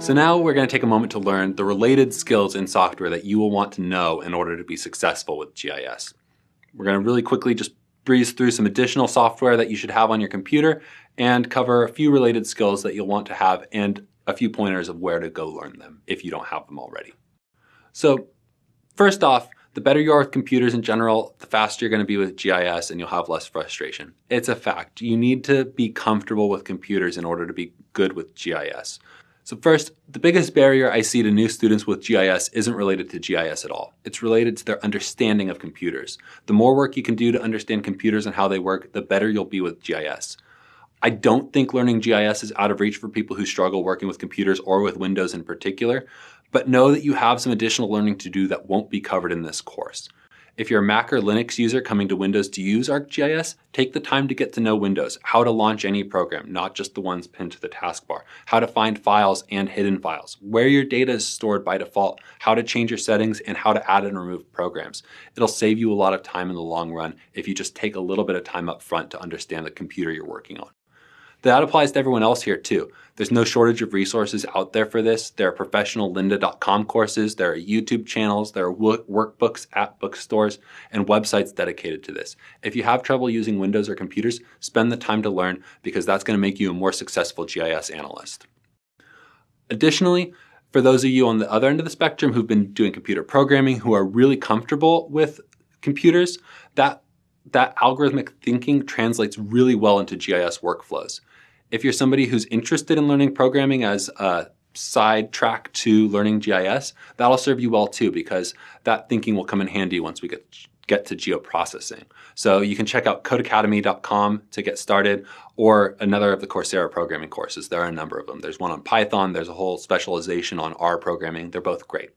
So now we're going to take a moment to learn the related skills in software that you will want to know in order to be successful with GIS. We're going to really quickly just breeze through some additional software that you should have on your computer and cover a few related skills that you'll want to have and a few pointers of where to go learn them if you don't have them already. So first off, the better you are with computers in general, the faster you're going to be with GIS and you'll have less frustration. It's a fact. You need to be comfortable with computers in order to be good with GIS. So first, the biggest barrier I see to new students with GIS isn't related to GIS at all. It's related to their understanding of computers. The more work you can do to understand computers and how they work, the better you'll be with GIS. I don't think learning GIS is out of reach for people who struggle working with computers or with Windows in particular, but know that you have some additional learning to do that won't be covered in this course. If you're a Mac or Linux user coming to Windows to use ArcGIS, take the time to get to know Windows, how to launch any program, not just the ones pinned to the taskbar, how to find files and hidden files, where your data is stored by default, how to change your settings, and how to add and remove programs. It'll save you a lot of time in the long run if you just take a little bit of time up front to understand the computer you're working on. That applies to everyone else here too. There's no shortage of resources out there for this. There are professional lynda.com courses, there are YouTube channels, there are workbooks at bookstores, and websites dedicated to this. If you have trouble using Windows or computers, spend the time to learn because that's going to make you a more successful GIS analyst. Additionally, for those of you on the other end of the spectrum who've been doing computer programming, who are really comfortable with computers, that algorithmic thinking translates really well into GIS workflows. If you're somebody who's interested in learning programming as a side track to learning GIS, that'll serve you well too, because that thinking will come in handy once we get to geoprocessing. So you can check out codeacademy.com to get started, or another of the Coursera programming courses. There are a number of them. There's one on Python, there's a whole specialization on R programming. They're both great.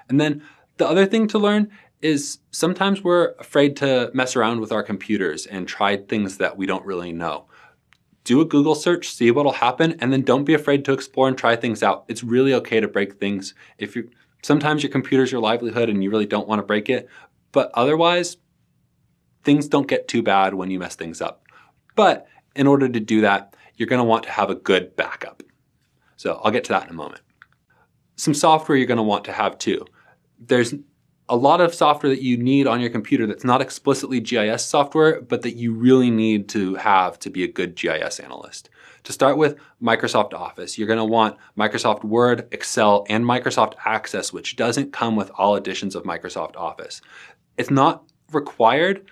And then the other thing to learn is sometimes we're afraid to mess around with our computers and try things that we don't really know. Do a Google search, see what'll happen, and then don't be afraid to explore and try things out. It's really okay to break things. Sometimes your computer's your livelihood and you really don't want to break it, but otherwise, things don't get too bad when you mess things up. But in order to do that, you're going to want to have a good backup. So I'll get to that in a moment. Some software you're going to want to have too. There's a lot of software that you need on your computer that's not explicitly GIS software, but that you really need to have to be a good GIS analyst. To start with, Microsoft Office. You're going to want Microsoft Word, Excel, and Microsoft Access, which doesn't come with all editions of Microsoft Office. It's not required,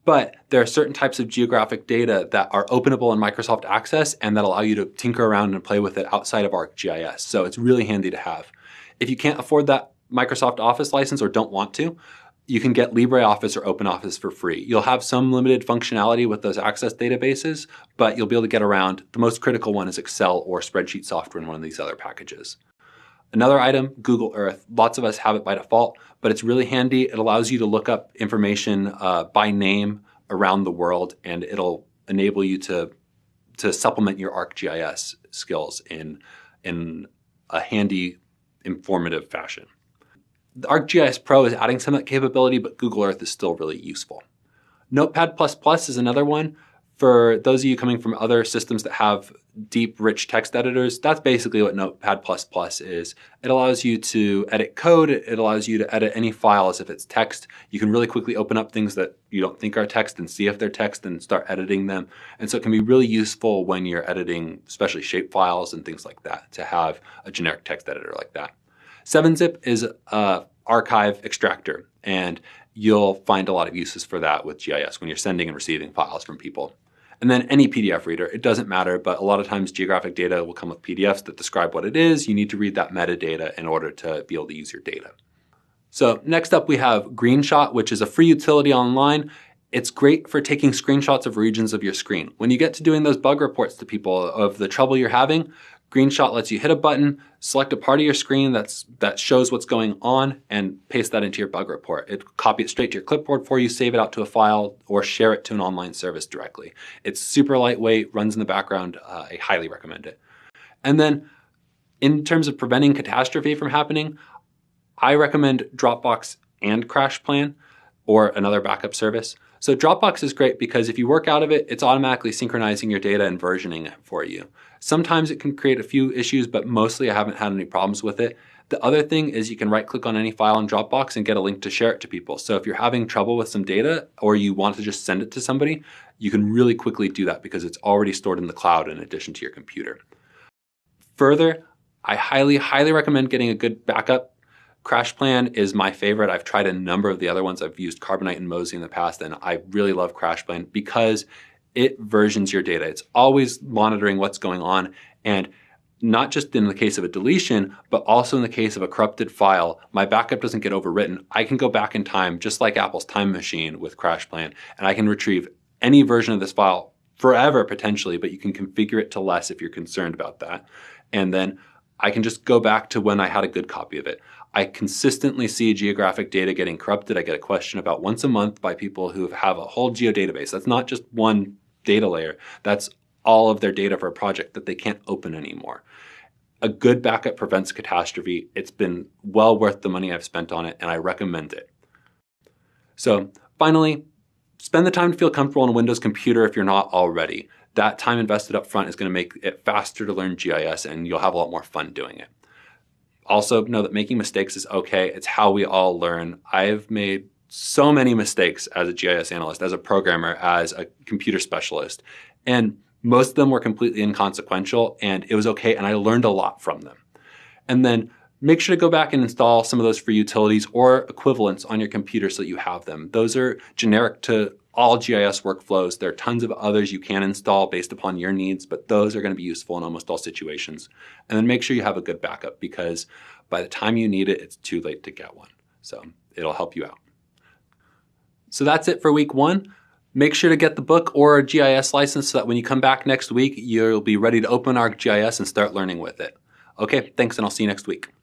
but there are certain types of geographic data that are openable in Microsoft Access and that allow you to tinker around and play with it outside of ArcGIS. So it's really handy to have. If you can't afford that Microsoft Office license or don't want to, you can get LibreOffice or OpenOffice for free. You'll have some limited functionality with those Access databases, but you'll be able to get around. The most critical one is Excel or spreadsheet software in one of these other packages. Another item, Google Earth. Lots of us have it by default, but it's really handy. It allows you to look up information by name around the world, and it'll enable you to supplement your ArcGIS skills in a handy, informative fashion. The ArcGIS Pro is adding some of that capability, but Google Earth is still really useful. Notepad++ is another one. For those of you coming from other systems that have deep, rich text editors, that's basically what Notepad++ is. It allows you to edit code. It allows you to edit any file as if it's text. You can really quickly open up things that you don't think are text and see if they're text and start editing them. And so it can be really useful when you're editing, especially shape files and things like that, to have a generic text editor like that. 7-zip is an archive extractor, and you'll find a lot of uses for that with GIS when you're sending and receiving files from people. And then any PDF reader, it doesn't matter, but a lot of times geographic data will come with PDFs that describe what it is. You need to read that metadata in order to be able to use your data. So next up we have GreenShot, which is a free utility online. It's great for taking screenshots of regions of your screen. When you get to doing those bug reports to people of the trouble you're having, GreenShot lets you hit a button, select a part of your screen that shows what's going on, and paste that into your bug report. It copy it straight to your clipboard for you, save it out to a file, or share it to an online service directly. It's super lightweight, runs in the background. I highly recommend it. And then in terms of preventing catastrophe from happening, I recommend Dropbox and CrashPlan. or another backup service. So Dropbox is great because if you work out of it, it's automatically synchronizing your data and versioning it for you. Sometimes it can create a few issues, but mostly I haven't had any problems with it. The other thing is you can right-click on any file in Dropbox and get a link to share it to people. So if you're having trouble with some data or you want to just send it to somebody, you can really quickly do that because it's already stored in the cloud in addition to your computer. Further, I highly, highly recommend getting a good backup. CrashPlan is my favorite. I've tried a number of the other ones. I've used Carbonite and Mosey in the past, and I really love CrashPlan because it versions your data. It's always monitoring what's going on, and not just in the case of a deletion, but also in the case of a corrupted file, my backup doesn't get overwritten. I can go back in time, just like Apple's Time Machine with CrashPlan, and I can retrieve any version of this file forever potentially, but you can configure it to less if you're concerned about that. And then I can just go back to when I had a good copy of it. I consistently see geographic data getting corrupted. I get a question about once a month by people who have a whole geodatabase. That's not just one data layer. That's all of their data for a project that they can't open anymore. A good backup prevents catastrophe. It's been well worth the money I've spent on it, and I recommend it. So finally, spend the time to feel comfortable on a Windows computer if you're not already. That time invested up front is going to make it faster to learn GIS, and you'll have a lot more fun doing it. Also, know that making mistakes is okay. It's how we all learn. I've made so many mistakes as a GIS analyst, as a programmer, as a computer specialist, and most of them were completely inconsequential, and it was okay, and I learned a lot from them. And then make sure to go back and install some of those free utilities or equivalents on your computer so that you have them. Those are generic to all GIS workflows. There are tons of others you can install based upon your needs, but those are going to be useful in almost all situations. And then make sure you have a good backup because by the time you need it, it's too late to get one. So it'll help you out. So that's it for week 1. Make sure to get the book or a GIS license so that when you come back next week, you'll be ready to open ArcGIS and start learning with it. Okay, thanks, and I'll see you next week.